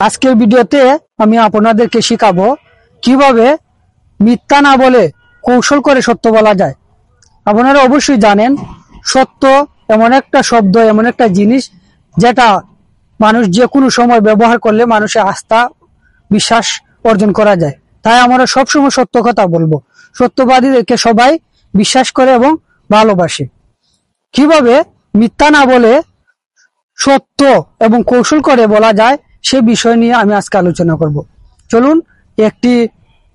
আজকের ভিডিওতে আমি আপনাদেরকে শেখাবো কিভাবে মিথ্যা না বলে কৌশল করে সত্য বলা যায়। আপনারা অবশ্যই জানেন সত্য এমন একটা শব্দ, এমন একটা জিনিস যেটা মানুষ যে কোনো সময় ব্যবহার করলে মানুষের আস্থা বিশ্বাস অর্জন করা যায়। তাই আমরা সবসময় সত্য কথা বলবো। সত্যবাদীদেরকে সবাই বিশ্বাস করে এবং ভালোবাসে। কিভাবে মিথ্যা না বলে সত্য এবং কৌশল করে বলা যায় সে বিষয় নিয়ে আমি আজকে আলোচনা করব। চলুন একটি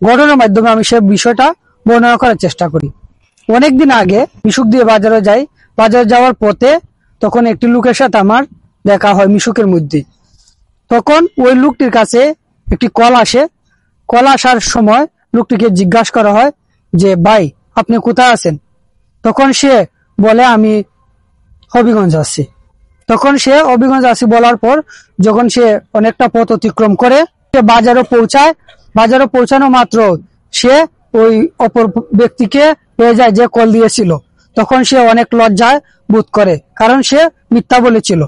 ঘটনার মাধ্যমে আমি সে বিষয়টা বর্ণনা করার চেষ্টা করি। অনেকদিন আগে মিশুক দিয়ে বাজারে যাই। বাজারে যাওয়ার পথে তখন একটি লোকের সাথে আমার দেখা হয় মিশুকের মধ্যে। তখন ওই লোকটির কাছে একটি কল আসে। কল আসার সময় লোকটিকে জিজ্ঞাসা করা হয় যে, ভাই আপনি কোথায় আছেন? তখন সে বলে, আমি হবিগঞ্জ আছি। তখন সে হবিগঞ্জ আসি বলার পর যখন সে অনেকটা পথ অতিক্রম করে সে বাজারে পৌঁছায়, বাজারে পৌঁছানো মাত্র সে ওই অপর ব্যক্তিকে পেয়ে যায় যে কল দিয়েছিল। তখন সে অনেক লজ্জায় বোধ করে, কারণ সে মিথ্যা বলেছিল।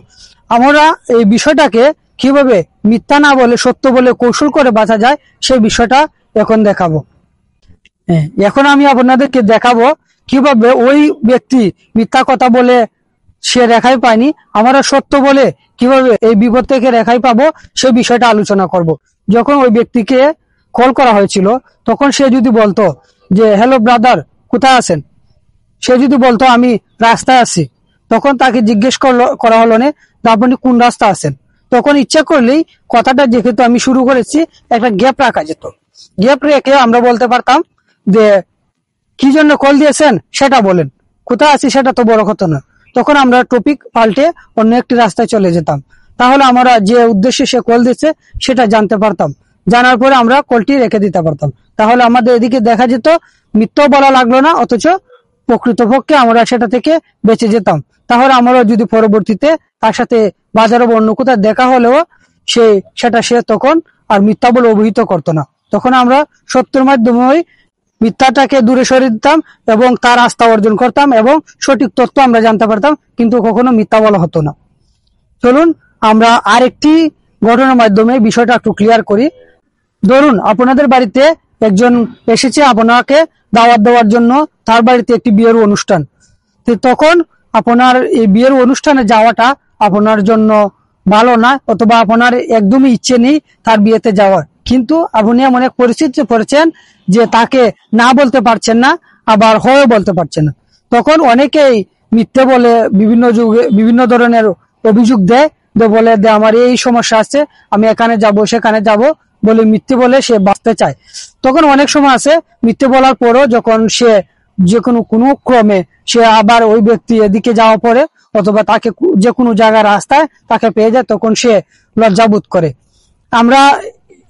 আমরা এই বিষয়টাকে কিভাবে মিথ্যা না বলে সত্য বলে কৌশল করে বাঁচা যায় সেই বিষয়টা এখন দেখাবো। এখন আমি আপনাদেরকে দেখাবো কিভাবে ওই ব্যক্তি মিথ্যা কথা বলে সে রেখাই পায়নি, আমরা সত্য বলে কিভাবে এই বিপদ থেকে রেখাই পাবো সেই বিষয়টা আলোচনা করব। যখন ওই ব্যক্তিকে কল করা হয়েছিল তখন সে যদি বলতো যে, হ্যালো ব্রাদার কোথায় আছেন? সে যদি বলতো আমি রাস্তায় আছি, তখন তাকে জিজ্ঞেস করা হলো না আপনি কোন রাস্তা আছেন। তখন ইচ্ছা করলেই কথাটা যেহেতু আমি শুরু করেছি একটা গ্যাপ রাখা যেত। গ্যাপ রেখে আমরা বলতে পারতাম যে, কি জন্য কল দিয়েছেন সেটা বলেন, কোথায় আছি সেটা তো বড় কথা না। তখন আমরা টপিক পাল্টে অন্য একটি রাস্তায় চলে যেতাম। তাহলে আমরা যে উদ্দেশ্যে সে কল দিচ্ছে সেটা জানতে পারতাম। জানার পরে আমরা কলটি রেখে দিতে পারতাম। তাহলে আমাদের এদিকে দেখা যেত মিথ্যাও বলা লাগলো না, অথচ প্রকৃতপক্ষে আমরা সেটা থেকে বেঁচে যেতাম। তাহলে আমরা যদি পরবর্তীতে তার সাথে বাজারে অন্য কোথাও দেখা হলেও সেটা সে তখন আর মিথ্যা বলে অভিহিত করতো না। তখন আমরা সত্যের মাধ্যমে মিথ্যাটাকে দূরে সরিয়ে দিতাম এবং তার আস্থা অর্জন করতাম এবং সঠিক তথ্য আমরা জানতে পারতাম, কিন্তু কখনো মিথ্যা বলা হতো না। চলুন আমরা আরেকটি ঘটনার মাধ্যমে বিষয়টা একটু ক্লিয়ার করি। ধরুন আপনাদের বাড়িতে একজন এসেছে আপনাকে দাওয়াত দেওয়ার জন্য, তার বাড়িতে একটি বিয়ের অনুষ্ঠান। তখন আপনার এই বিয়ের অনুষ্ঠানে যাওয়াটা আপনার জন্য ভালো না, অথবা আপনার একদমই ইচ্ছে নেই তার বিয়েতে যাওয়ার, কিন্তু আপনি এমন এক পরিস্থিতিতে পড়েছেন যে তাকে না বলতে পারছেন না, আবার হয়েও বলতে পারছেন না। তখন অনেকেই মিথ্যে বলে বিভিন্ন ধরনের অভিযোগ দেয়, বলে আমার এই সমস্যা আছে, আমি এখানে যাব সেখানে যাব বলে মিথ্যে বলে সে বাঁচতে চায়। তখন অনেক সময় আছে মিথ্যে বলার পরও যখন সে যে কোনো ক্রমে সে আবার ওই ব্যক্তি এদিকে যাওয়া পরে অথবা তাকে যে কোনো জায়গায় রাস্তায় তাকে পেয়ে যায়, তখন সে লজ্জাবোধ করে। আমরা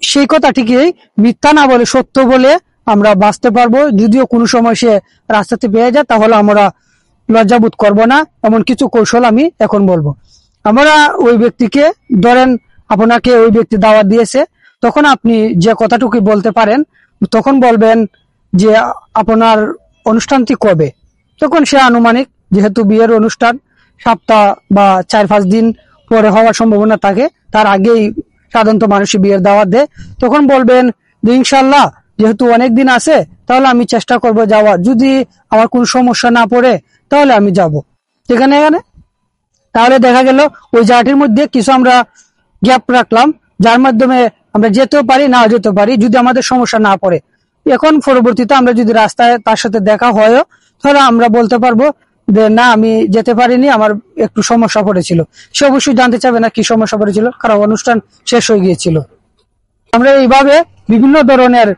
সেই কথাটিকেই মিথ্যা না বলে সত্য বলে আমরা বাঁচতে পারবো। যদিও কোনো সময় সে রাস্তাতে পেয়ে যায় তাহলে আমরা লজ্জাবোধ করব না। এমন কিছু কৌশল আমি এখন বলবো। আমরা ওই ব্যক্তিকে, ধরেন আপনাকে ওই ব্যক্তি দাওয়াত দিয়েছে, তখন আপনি যে কথাটুকু বলতে পারেন তখন বলবেন যে আপনার অনুষ্ঠানটি কবে। তখন সে আনুমানিক, যেহেতু বিয়ের অনুষ্ঠান সপ্তাহ বা 4-5 দিন পরে হওয়ার সম্ভাবনা থাকে, তার আগেই সাধারণত মানুষই বিয়ের দাওয়াত দেয়। তখন বলবেন যে ইনশাল্লাহ যেহেতু অনেক দিন আছে তাহলে আমি চেষ্টা করব যাওয়ার, যদি আমার কোনো সমস্যা না পড়ে তাহলে আমি যাব। এখানে তাহলে দেখা গেল ওই জায়গাটির মধ্যে কিছু আমরা গ্যাপ রাখলাম, যার মাধ্যমে আমরা যেতেও পারি নাও যেতে পারি যদি আমাদের সমস্যা না পড়ে। এখন পরবর্তীতে আমরা যদি রাস্তায় তার সাথে দেখা হয় তাহলে আমরা বলতে পারবো যে না আমি যেতে পারিনি, আমার একটু সমস্যা পড়েছিল। সে অবশ্যই জানতে চাবে না কি সমস্যা পড়েছিল, কারণ অনুষ্ঠান শেষ হয়ে গিয়েছিল। আমরা এইভাবে বিভিন্ন ধরনের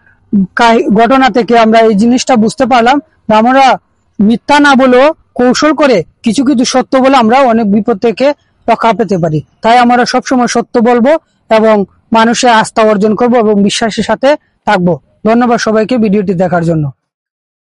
ঘটনা থেকে আমরা এই জিনিসটা বুঝতে পারলাম, আমরা মিথ্যা না বলেও কৌশল করে কিছু কিছু সত্য বলে আমরা অনেক বিপদ থেকে রক্ষা পেতে পারি। তাই আমরা সবসময় সত্য বলবো এবং মানুষের আস্থা অর্জন করব এবং বিশ্বাসের সাথে থাকবো। ধন্যবাদ সবাইকে ভিডিওটি দেখার জন্য।